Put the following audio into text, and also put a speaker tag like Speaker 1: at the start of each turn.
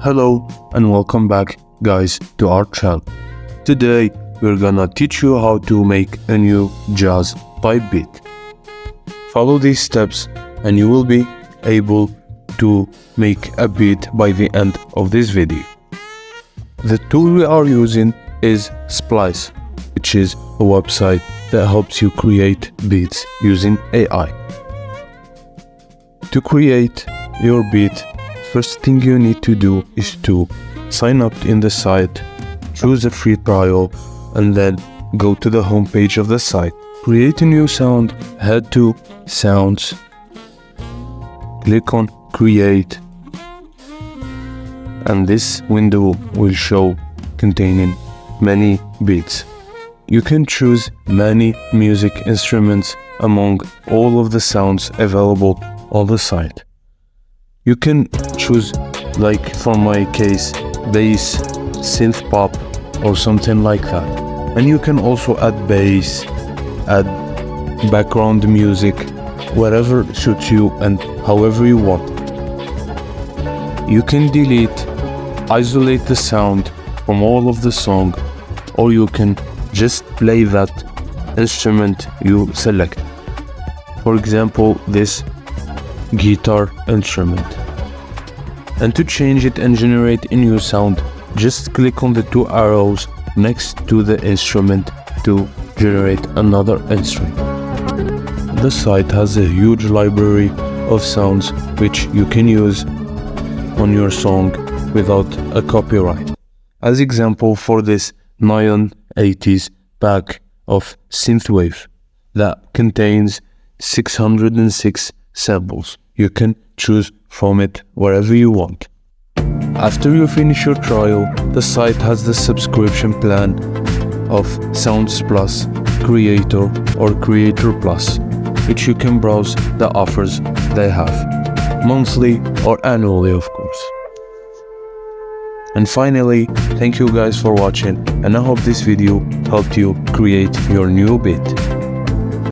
Speaker 1: Hello and welcome back guys to our channel. Today we're gonna teach you how to make a new jazz type beat. Follow these steps and you will be able to make a beat by the end of this video. The tool we are using is Splice, which is a website that helps you create beats using AI. To create your beat, first thing you need to do is to sign up in the site, choose a free trial, and then go to the home page of the site. Create a new sound, head to Sounds, click on Create, and this window will show containing many beats. You can choose many music instruments among all of the sounds available on the site. You can choose, like for my case, bass, synth pop, or something like that. And you can also add bass, add background music, whatever suits you and however you want. You can delete, isolate the sound from all of the song, or you can just play that instrument you select. For example, this guitar instrument. And to change it and generate a new sound, just click on the two arrows next to the instrument to generate another instrument. The site has a huge library of sounds which you can use on your song without a copyright. As example, for this Neon 80s pack of synthwave that contains 606 samples. You can choose from it wherever you want. After you finish your trial, the site has the subscription plan of Sounds Plus, Creator, or Creator Plus, which you can browse the offers they have, monthly or annually of course. And finally, thank you guys for watching, and I hope this video helped you create your new beat.